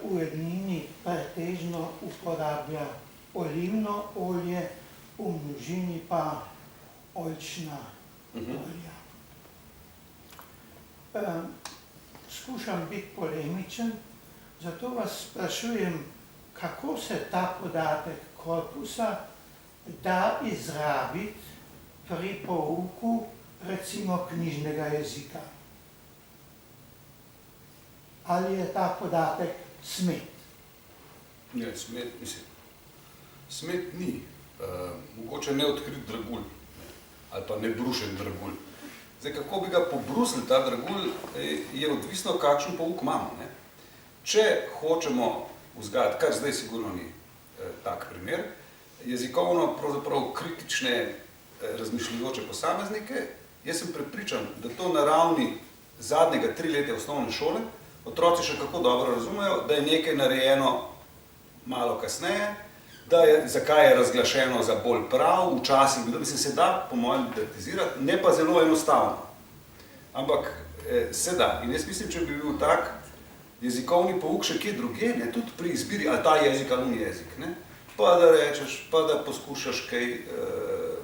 v jednini pretežno uporablja olivno olje, v množini pa oljčna olja. Skušam biti polemičen, zato vas sprašujem, kako se ta podatek korpusa da izrabiti pri pouku, recimo, knjižnega jezika. Ali je ta podatek smet? Ne, smet ni. Mogoče neodkrit dragulj, ali pa nebrušen dragulj. Zdaj, kako bi ga pobrusili, ta dragulj, je odvisno, kakšen pouk imamo. Ne? Če hočemo vzgajati, kar zdaj sigurno ni tak primer, jezikovno pravzaprav kritične, razmišljujoče posameznike, jaz sem prepričan, da to na ravni zadnjega 3 leta osnovne šole otroci še kako dobro razumejo, da je nekaj narejeno malo kasneje, zakaj je razglašeno za bolj prav, včasih, mislim, se da po mojem didakizirati, ne pa zelo enostavno. Ampak se da. In jaz mislim, če bi bil tak jezikovni pouk še kje druge, ne, tudi pri izbiri, ali ta jezik ali ni jezik, ne, pa da rečeš, pa da poskušaš kaj,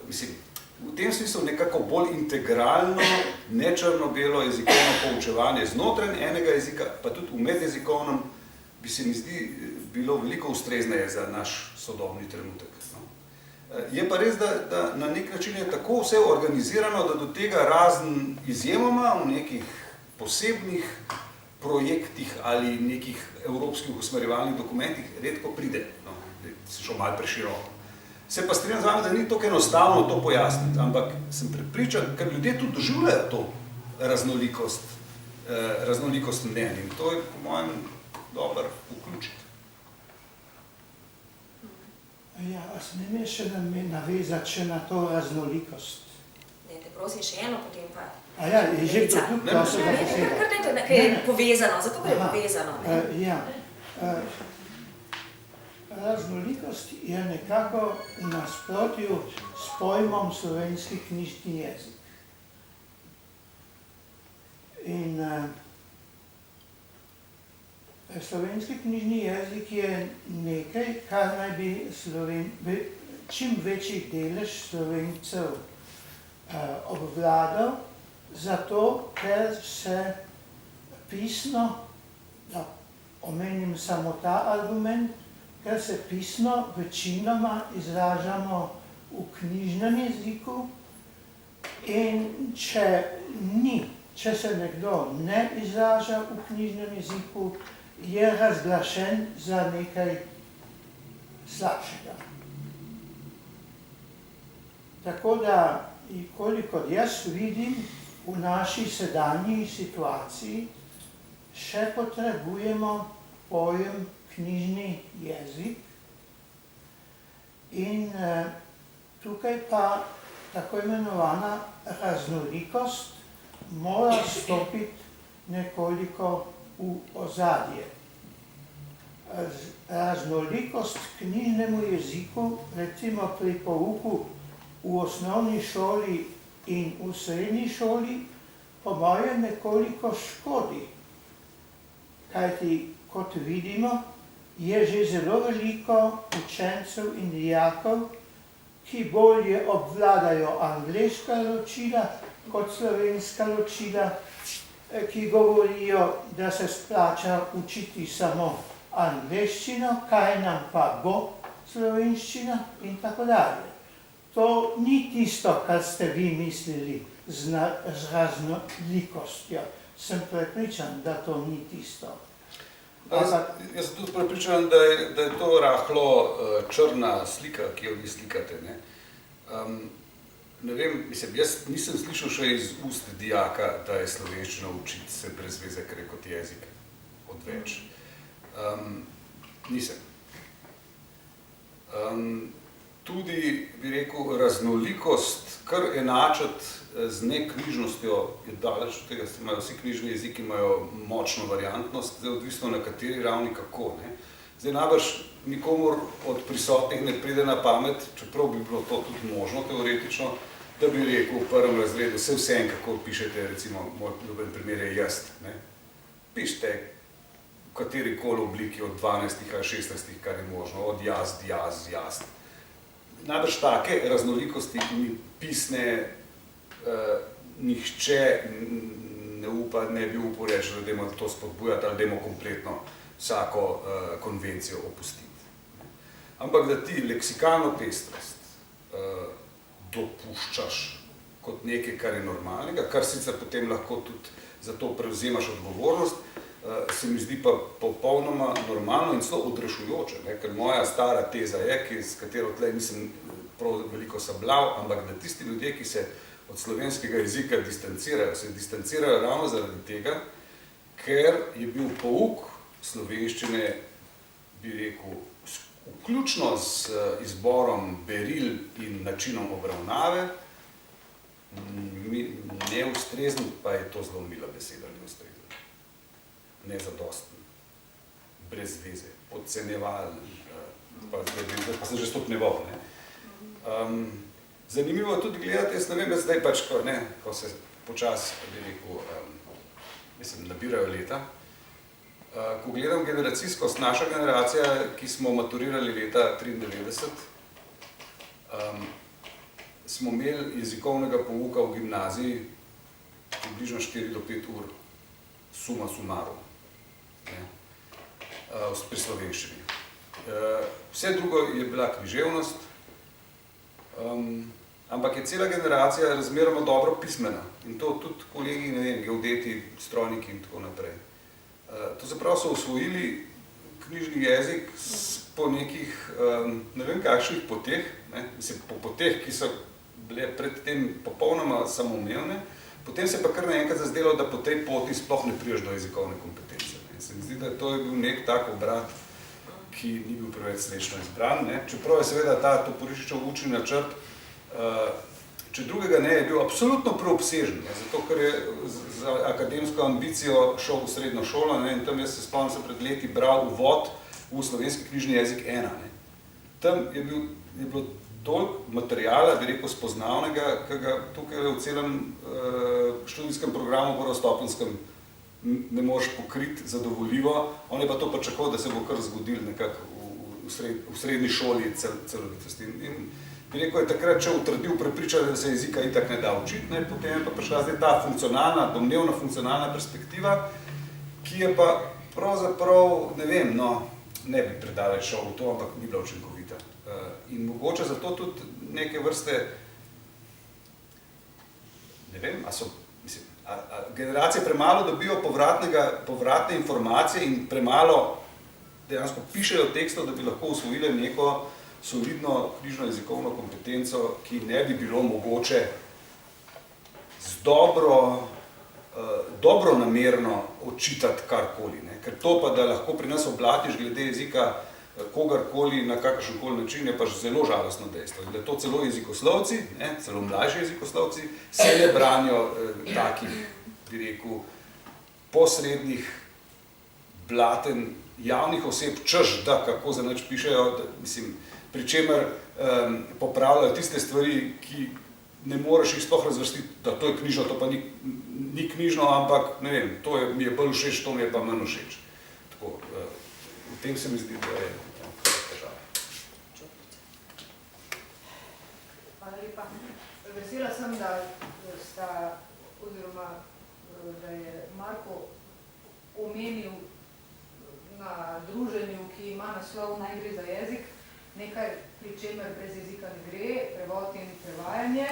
mislim, v tem smislu nekako bolj integralno, ne črno-belo jezikovno poučevanje znotraj enega jezika, pa tudi v medjezikovnem, bi se mi zdi bilo veliko ustrezneje za naš sodobni trenutek. No. Je pa res, da na nek način je tako vse organizirano, da do tega razen izjemoma v nekih posebnih projektih ali nekih evropskih usmerjevalnih dokumentih redko pride. No, se šel malo preširoko. Se pa strinjam z vami, da ni tako enostavno to pojasniti, ampak sem prepričan, ker ljudje tudi doživljajo to raznolikost mnenj in to je po mojem dobro vključiti. Ja, a smem še navezati še na to raznolikost? Ne, te prosim še eno, potem pa... A ja, je že produkt vašega beseda. Kar dajte, ker je povezano, zato ker je povezano. Ja. Raznolikost je nekako v nasprotju s pojmom slovenski knjižni jezik. In slovenski knjižni jezik je nekaj, kar naj bi čim večji delež Slovencev obvladal, zato ker se pisno, da omenim samo ta argument, ker se pisno večinoma izražamo v knjižnem jeziku in če se nekdo ne izraža v knjižnem jeziku, je razglašen za nekaj slabšega. Tako da, kolikor jaz vidim, v naši sedanji situaciji še potrebujemo pojem knjižni jezik in tukaj pa tako imenovana raznolikost mora stopiti nekoliko v ozadje. Raznolikost knjižnemu jeziku, recimo pri pouku v osnovni šoli in v srednji šoli, po mojem nekoliko škodi. Kajti, kot vidimo, je že zelo veliko učencev in dijakov, ki bolje obvladajo angleška ločila kot slovenska ločila, ki govorijo, da se splača učiti samo angleščino, kaj nam pa bo slovenščina in tako dalje. To ni tisto, kar ste vi mislili z raznolikostjo. Sem prepričan, da to ni tisto. Jaz sem tudi prepričan, da je to rahlo črna slika, ki jo vi slikate. Ne vem, jaz nisem slišal še iz ust dijaka, da je slovenščina učiti se brez veze, ker je kot jezik odveč. Nisem. Tudi, bi rekel, raznolikost, kar enačati z neknjižnostjo, je daleč od tega, vsi knjižni jeziki imajo močno variantnost, zdaj odvisno na kateri ravni kako. Zdaj najbrž nikomur od prisotnih ne pride na pamet, čeprav bi bilo to tudi možno teoretično, da bi rekel v prvem razredu, vsem, kako pišete, recimo, moj ljuben primer je jaz. Pišite v katerikoli obliki od 12 ali 16, kar je možno, od jaz, jaz. Najbrž take raznolikosti pisne nihče ne bi upal reči, da dajmo to spodbujati ali dajmo kompletno vsako konvencijo opustiti. Ampak da ti leksikalno pestrost dopuščaš kot nekaj, kar je normalnega, kar sicer potem lahko tudi za to prevzemaš odgovornost, se mi zdi pa popolnoma normalno in celo odrešujoče, ker moja stara teza je, s katero tlej nisem prav veliko sabljal, ampak da tisti ljudje, ki se od slovenskega jezika distancirajo, se distancirajo ravno zaradi tega, ker je bil pouk slovenščine, bi rekel, vključno z izborom beril in načinom obravnave, neustrezen, pa je to zelo mila beseda, neustrezen. Nezadosten, brez veze, podcenjevalen, pa sem že stopneval. Zanimivo je tudi gledati, jaz ne vem, zdaj pač, ko se počasi, bi rekel, nabirajo leta, ko gledam generacijskost, naša generacija, ki smo maturirali leta 93, smo imeli jezikovnega pouka v gimnaziji približno 4 do 5 ur suma sumarum. Pri slovenščini. Vse drugo je bila književnost, ampak je cela generacija razmeroma dobro pismena in to tudi kolegi, geodeti, strojniki in tako naprej. To se pravi so osvojili knjižni jezik po nekih, ne vem kakšnih poteh, po poteh, ki so bile predtem popolnoma samoumevne, potem se pa kar naenkrat zazdelo, da po tej poti sploh ne priješ do jezikovne kompetence. Se mi zdi, da to je bil nek tak obrat, ki ni bil preveč srečno izbran. Čeprav je seveda ta Toporišičev učni načrt, če drugega ne, je bil absolutno preobsežen, zato ker je za akademsko ambicijo šel v srednjo šolo in tam jaz se spomnim, sem pred leti bral uvod v slovenski knjižni jezik 1. Tam je bilo toliko materijala, bi rekel, spoznavnega, ki ga tukaj v celem študijskem programu prvostopenskem ne moreš pokriti zadovoljivo, on je pa to pričakoval, da se bo kar zgodil nekako v srednji šoli celovitosti. In bi rekel, je takrat še utrdil prepričanje, da se jezika itak ne da učiti, potem je pa prišla zdaj ta funkcionalna, domnevno funkcionalna perspektiva, ki je pa pravzaprav, ne vem, ne bi predaleč šel v to, ampak ni bila učinkovita. In mogoče zato tudi neke vrste, ne vem, generacije premalo dobijo povratne informacije in premalo dejansko pišejo tekstov, da bi lahko usvojile neko solidno knjižno jezikovno kompetenco, ki ne bi bilo mogoče z dobro namerno očitati karkoli. Ker to pa, da lahko pri nas oblatiš glede jezika kogarkoli na kakršenkoli način, je pač zelo žalostno dejstvo. In da to celo jezikoslovci, celo mlajši jezikoslovci, se ne branijo takih, bi rekel, posrednih blaten javnih oseb, češ, da kako za nič pišejo, pri čemer popravljajo tiste stvari, ki ne moreš jih sploh razvrstiti, da to je knjižno, to pa ni knjižno, ampak ne vem, to mi je bolj všeč, to mi je pa manj všeč. Tako, v tem se mi zdi, da je težava. Hvala lepa. Vesela sem, da sta, oziroma da je Marko omenil na druženju, ki ima naslov Naj gre za jezik, nekaj, pri čemer brez jezika ne gre, prevod in prevajanje.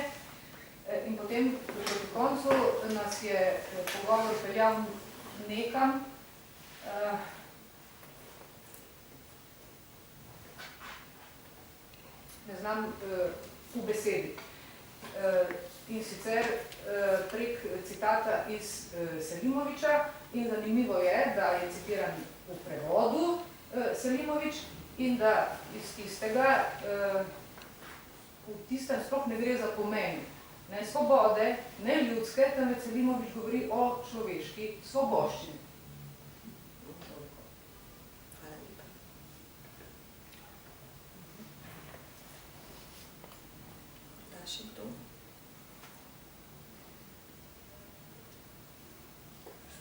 In potem proti koncu nas je pogovor peljal nekam, ne znam, v besedi. In sicer prek citata iz Selimoviča, in zanimivo je, da je citiran v prevodu Selimovič in da iz tistega v tistem sploh ne gre za pomen ne svobode, ne ljudske, temveč Selimovič govori o človeški svoboščini. Hvala lepa. Da še kdo?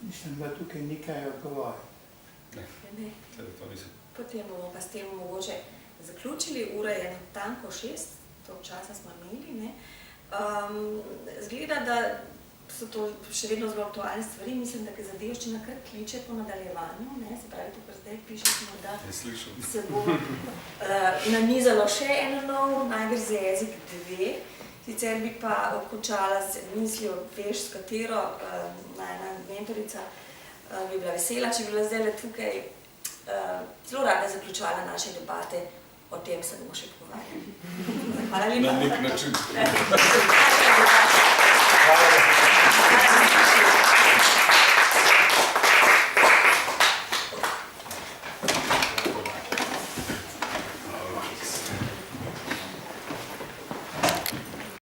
Mislim, da tukaj nekaj odgovori. Ne. To mislim. Potem bomo pa s tem mogoče zaključili. Ura je natanko 6, toliko časa smo imeli. Ne. Zgleda, da so to še vedno zelo aktualne stvari. Mislim, da zadevščina kar kliče po nadaljevanju. Ne. Se pravi, to, kar zdaj pišeš, da se bo nanizalo še eno novo, Naj gre za jezik 2. Sicer bi pa končala z mislijo, veš, s katero najna mentorica bi bila vesela, če bi bila zdaj tukaj. Zelo rada zaključovala naše debate, o tem se bomo še pogovarjali. Hvala lepa. Na nek način.